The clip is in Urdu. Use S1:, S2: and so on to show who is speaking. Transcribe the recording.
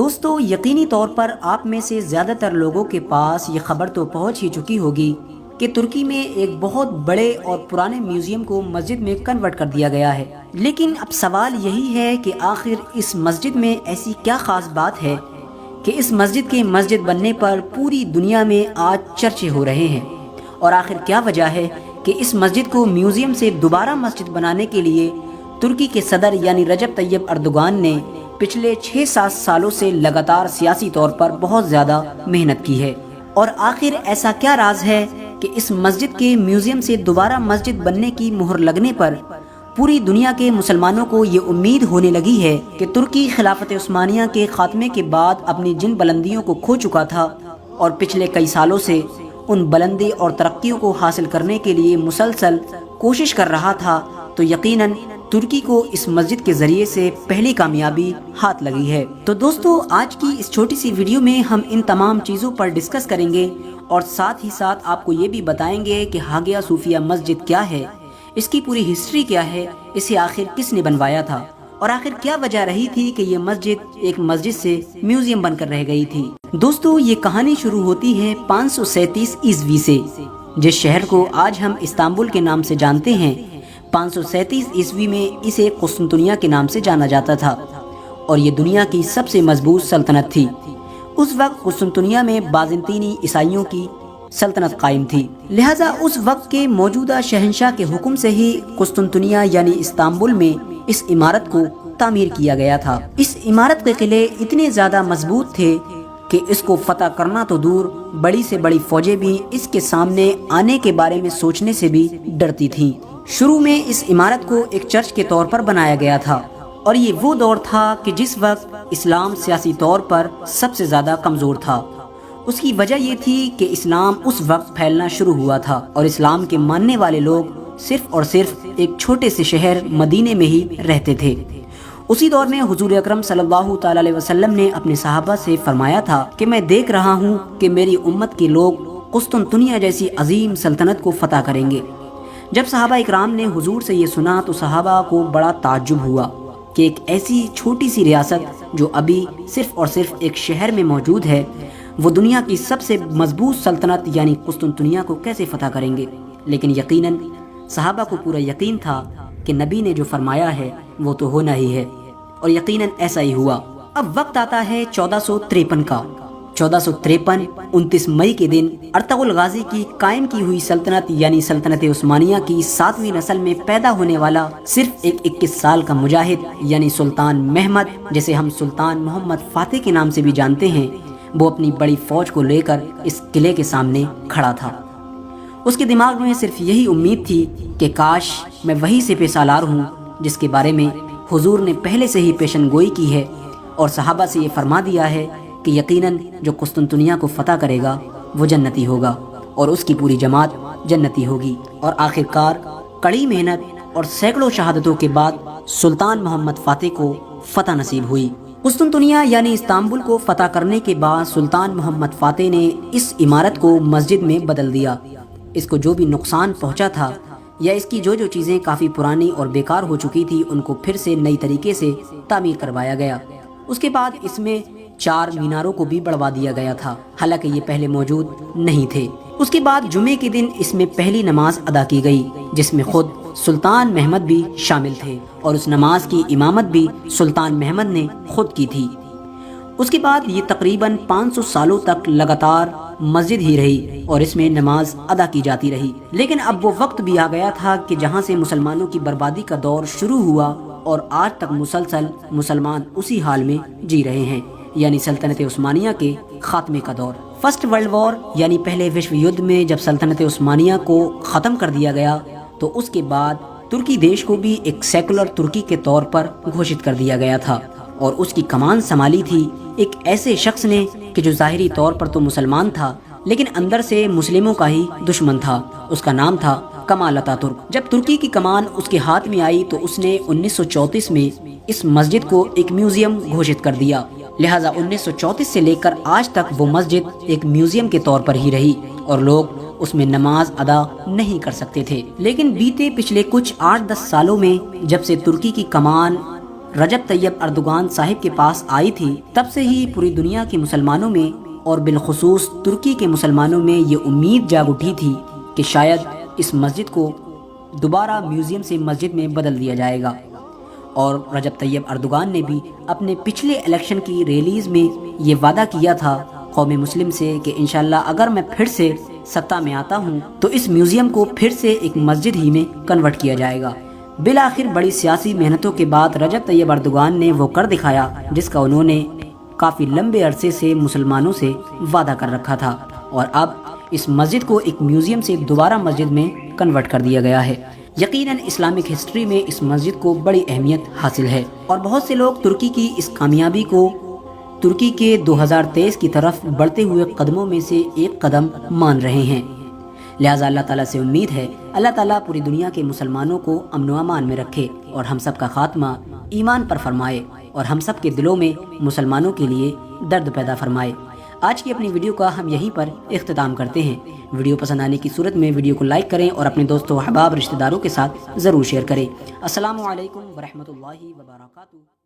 S1: دوستو یقینی طور پر آپ میں سے زیادہ تر لوگوں کے پاس یہ خبر تو پہنچ ہی چکی ہوگی کہ ترکی میں ایک بہت بڑے اور پرانے میوزیم کو مسجد میں کنورٹ کر دیا گیا ہے۔ لیکن اب سوال یہی ہے کہ آخر اس مسجد میں ایسی کیا خاص بات ہے کہ اس مسجد کے مسجد بننے پر پوری دنیا میں آج چرچے ہو رہے ہیں، اور آخر کیا وجہ ہے کہ اس مسجد کو میوزیم سے دوبارہ مسجد بنانے کے لیے ترکی کے صدر یعنی رجب طیب اردوغان نے پچھلے 6-7 سالوں سے لگاتار سیاسی طور پر بہت زیادہ محنت کی ہے، اور آخر ایسا کیا راز ہے کہ اس مسجد کے میوزیم سے دوبارہ مسجد بننے کی مہر لگنے پر پوری دنیا کے مسلمانوں کو یہ امید ہونے لگی ہے کہ ترکی خلافت عثمانیہ کے خاتمے کے بعد اپنی جن بلندیوں کو کھو چکا تھا اور پچھلے کئی سالوں سے ان بلندی اور ترقیوں کو حاصل کرنے کے لیے مسلسل کوشش کر رہا تھا، تو یقیناً ترکی کو اس مسجد کے ذریعے سے پہلی کامیابی ہاتھ لگی ہے۔ تو دوستو آج کی اس چھوٹی سی ویڈیو میں ہم ان تمام چیزوں پر ڈسکس کریں گے، اور ساتھ ہی ساتھ آپ کو یہ بھی بتائیں گے کہ ہاگیا صوفیہ مسجد کیا ہے، اس کی پوری ہسٹری کیا ہے، اسے آخر کس نے بنوایا تھا، اور آخر کیا وجہ رہی تھی کہ یہ مسجد ایک مسجد سے میوزیم بن کر رہ گئی تھی۔ دوستو یہ کہانی شروع ہوتی ہے 537 عیسوی سے، جس شہر کو آج ہم استنبول کے نام سے جانتے ہیں۔ 537 عیسوی میں اسے قسطنطنیہ کے نام سے جانا جاتا تھا، اور یہ دنیا کی سب سے مضبوط سلطنت تھی۔ اس وقت قسطنطنیہ میں بازنطینی عیسائیوں کی سلطنت قائم تھی، لہٰذا اس وقت کے موجودہ شہنشاہ کے حکم سے ہی قسطنطنیہ یعنی استنبول میں اس عمارت کو تعمیر کیا گیا تھا۔ اس عمارت کے قلعے اتنے زیادہ مضبوط تھے کہ اس کو فتح کرنا تو دور، بڑی سے بڑی فوجیں بھی اس کے سامنے آنے کے بارے میں سوچنے سے بھی ڈرتی تھیں۔ شروع میں اس عمارت کو ایک چرچ کے طور پر بنایا گیا تھا، اور یہ وہ دور تھا کہ جس وقت اسلام سیاسی طور پر سب سے زیادہ کمزور تھا۔ اس کی وجہ یہ تھی کہ اسلام اس وقت پھیلنا شروع ہوا تھا، اور اسلام کے ماننے والے لوگ صرف اور صرف ایک چھوٹے سے شہر مدینے میں ہی رہتے تھے۔ اسی دور میں حضور اکرم صلی اللہ تعالی علیہ وسلم نے اپنے صحابہ سے فرمایا تھا کہ میں دیکھ رہا ہوں کہ میری امت کے لوگ قسطنطنیہ جیسی عظیم سلطنت کو فتح کریں گے۔ جب صحابہ اکرام نے حضور سے یہ سنا تو صحابہ کو بڑا تعجب ہوا کہ ایک ایسی چھوٹی سی ریاست جو ابھی صرف اور صرف ایک شہر میں موجود ہے، وہ دنیا کی سب سے مضبوط سلطنت یعنی قسطنطنیہ کو کیسے فتح کریں گے؟ لیکن یقیناً صحابہ کو پورا یقین تھا کہ نبی نے جو فرمایا ہے وہ تو ہونا ہی ہے، اور یقیناً ایسا ہی ہوا۔ اب وقت آتا ہے 1453 کا۔ 1453 29 مئی کے دن ارطغرل غازی کی قائم کی ہوئی سلطنت یعنی سلطنت عثمانیہ کی 7ویں نسل میں پیدا ہونے والا صرف ایک 21 سال کا مجاہد یعنی سلطان محمد، جسے ہم سلطان محمد فاتح کے نام سے بھی جانتے ہیں، وہ اپنی بڑی فوج کو لے کر اس قلعے کے سامنے کھڑا تھا۔ اس کے دماغ میں صرف یہی امید تھی کہ کاش میں وہی سپہ سالار ہوں جس کے بارے میں حضور نے پہلے سے ہی پیشن گوئی کی ہے، اور صحابہ سے یہ فرما دیا ہے کہ یقیناً جو قسطنطنیہ کو فتح کرے گا وہ جنتی ہوگا، اور اس کی پوری جماعت جنتی ہوگی۔ اور آخرکار کڑی محنت اور سینکڑوں شہادتوں کے بعد سلطان محمد فاتح کو فتح نصیب ہوئی۔ قسطنطنیہ یعنی استنبول کو فتح کرنے کے بعد سلطان محمد فاتح نے اس عمارت کو مسجد میں بدل دیا۔ اس کو جو بھی نقصان پہنچا تھا یا اس کی جو چیزیں کافی پرانی اور بیکار ہو چکی تھی ان کو پھر سے نئی طریقے سے تعمیر کروایا گیا۔ اس کے بعد اس میں 4 میناروں کو بھی بڑھوا دیا گیا تھا، حالانکہ یہ پہلے موجود نہیں تھے۔ اس کے بعد جمعے کے دن اس میں پہلی نماز ادا کی گئی، جس میں خود سلطان محمد بھی شامل تھے، اور اس نماز کی امامت بھی سلطان محمد نے خود کی تھی۔ اس کے بعد یہ تقریباً 500 سالوں تک لگاتار مسجد ہی رہی، اور اس میں نماز ادا کی جاتی رہی۔ لیکن اب وہ وقت بھی آ گیا تھا کہ جہاں سے مسلمانوں کی بربادی کا دور شروع ہوا، اور آج تک مسلسل مسلمان اسی حال میں جی رہے ہیں، یعنی سلطنت عثمانیہ کے خاتمے کا دور۔ فرسٹ ورلڈ وار یعنی پہلے وشو یدھ میں جب سلطنت عثمانیہ کو ختم کر دیا گیا تو اس کے بعد ترکی دیش کو بھی ایک سیکولر ترکی کے طور پر گھوشت کر دیا گیا تھا، اور اس کی کمان سنبھالی تھی ایک ایسے شخص نے کہ جو ظاہری طور پر تو مسلمان تھا لیکن اندر سے مسلموں کا ہی دشمن تھا۔ اس کا نام تھا کمال اتاترک۔ جب ترکی کی کمان اس کے ہاتھ میں آئی تو اس نے 1934 میں اس مسجد کو ایک میوزیم گھوشت کر دیا، لہٰذا 1934 سے لے کر آج تک وہ مسجد ایک میوزیم کے طور پر ہی رہی، اور لوگ اس میں نماز ادا نہیں کر سکتے تھے۔ لیکن بیتے پچھلے کچھ 8-10 سالوں میں جب سے ترکی کی کمان رجب طیب اردوغان صاحب کے پاس آئی تھی، تب سے ہی پوری دنیا کے مسلمانوں میں اور بالخصوص ترکی کے مسلمانوں میں یہ امید جاگ اٹھی تھی کہ شاید اس مسجد کو دوبارہ میوزیم سے مسجد میں بدل دیا جائے گا۔ اور رجب طیب اردوغان نے بھی اپنے پچھلے الیکشن کی ریلیز میں یہ وعدہ کیا تھا قوم مسلم سے کہ انشاءاللہ اگر میں پھر سے سطح میں آتا ہوں تو اس میوزیم کو پھر سے ایک مسجد ہی میں کنورٹ کیا جائے گا۔ بالآخر بڑی سیاسی محنتوں کے بعد رجب طیب اردوغان نے وہ کر دکھایا جس کا انہوں نے کافی لمبے عرصے سے مسلمانوں سے وعدہ کر رکھا تھا، اور اب اس مسجد کو ایک میوزیم سے دوبارہ مسجد میں کنورٹ کر دیا گیا ہے۔ یقیناً اسلامک ہسٹری میں اس مسجد کو بڑی اہمیت حاصل ہے، اور بہت سے لوگ ترکی کی اس کامیابی کو ترکی کے 2023 کی طرف بڑھتے ہوئے قدموں میں سے ایک قدم مان رہے ہیں۔ لہٰذا اللہ تعالیٰ سے امید ہے اللہ تعالیٰ پوری دنیا کے مسلمانوں کو امن و امان میں رکھے اور ہم سب کا خاتمہ ایمان پر فرمائے، اور ہم سب کے دلوں میں مسلمانوں کے لیے درد پیدا فرمائے۔ آج کی اپنی ویڈیو کا ہم یہیں پر اختتام کرتے ہیں۔ ویڈیو پسند آنے کی صورت میں ویڈیو کو لائک کریں اور اپنے دوستوں، احباب، رشتہ داروں کے ساتھ ضرور شیئر کریں۔ السلام علیکم ورحمۃ اللہ وبرکاتہ۔